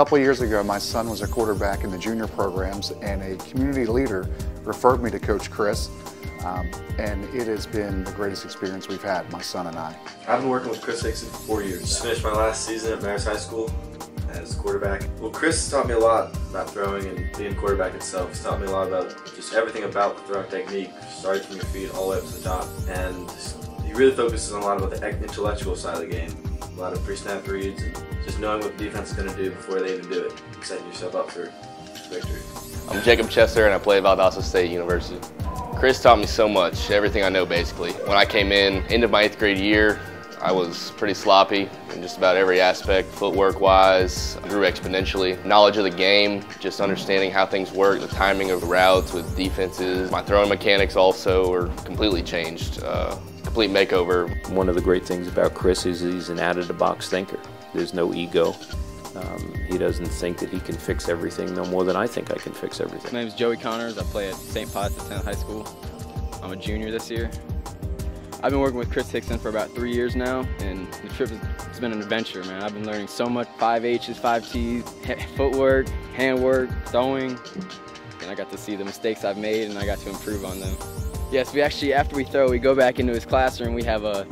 couple of years ago, my son was a quarterback in the junior programs, and a community leader referred me to Coach Chris, and it has been the greatest experience we've had, my son and I. I've been working with Chris Hickson for 4 years. Just finished my last season at Marist High School as quarterback. Well, Chris taught me a lot about throwing and being quarterback itself. He's taught me a lot about just everything about the throwing technique, starting from your feet all the way up to the top. And he really focuses on a lot about the intellectual side of the game. A lot of pre-snap reads and just knowing what the defense is going to do before they even do it, setting yourself up for victory. I'm Jacob Chester and I play at Valdosta State University. Chris taught me so much, everything I know basically. When I came in, end of my 8th grade year, I was pretty sloppy in just about every aspect, footwork-wise. I grew exponentially. Knowledge of the game, just understanding how things work, the timing of the routes with defenses. My throwing mechanics also were completely changed. Complete makeover. One of the great things about Chris is he's an out-of-the-box thinker. There's no ego. He doesn't think that he can fix everything no more than I think I can fix everything. My name is Joey Connors. I play at St. Potts at 10th High School. I'm a junior this year. I've been working with Chris Hickson for about 3 years now, and the trip has been an adventure, man. I've been learning so much, 5 H's, 5 T's, footwork, handwork, throwing, and I got to see the mistakes I've made and I got to improve on them. Yes, we actually, after we throw, we go back into his classroom. We have a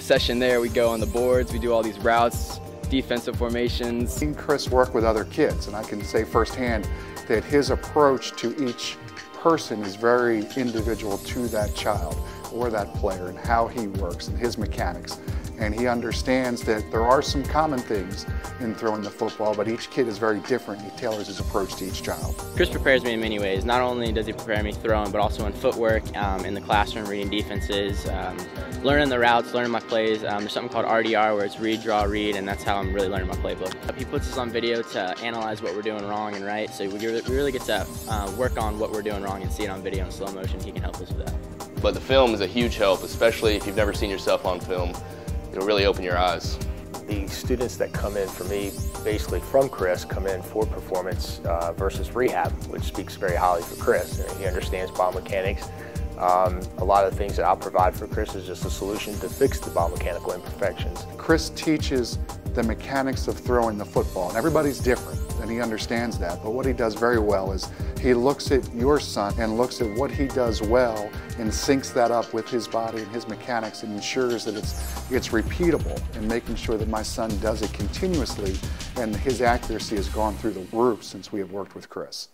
session there. We go on the boards, we do all these routes, defensive formations. Seeing Chris work with other kids, and I can say firsthand that his approach to each person is very individual to that child or that player and how he works and his mechanics. And he understands that there are some common things in throwing the football, but each kid is very different. He tailors his approach to each child. Chris prepares me in many ways. Not only does he prepare me throwing, but also in footwork, in the classroom, reading defenses, learning the routes, learning my plays. There's something called RDR where it's read, draw, read, and that's how I'm really learning my playbook. He puts us on video to analyze what we're doing wrong and right, so we really get to work on what we're doing wrong and see it on video in slow motion. He can help us with that. But the film is a huge help, especially if you've never seen yourself on film. It'll really open your eyes. The students that come in for me, basically from Chris, come in for performance versus rehab, which speaks very highly for Chris. And he understands biomechanics. A lot of the things that I'll provide for Chris is just a solution to fix the biomechanical imperfections. Chris teaches the mechanics of throwing the football, and everybody's different, and he understands that. But what he does very well is he looks at your son and looks at what he does well and syncs that up with his body and his mechanics and ensures that it's repeatable, and making sure that my son does it continuously, and his accuracy has gone through the roof since we have worked with Chris.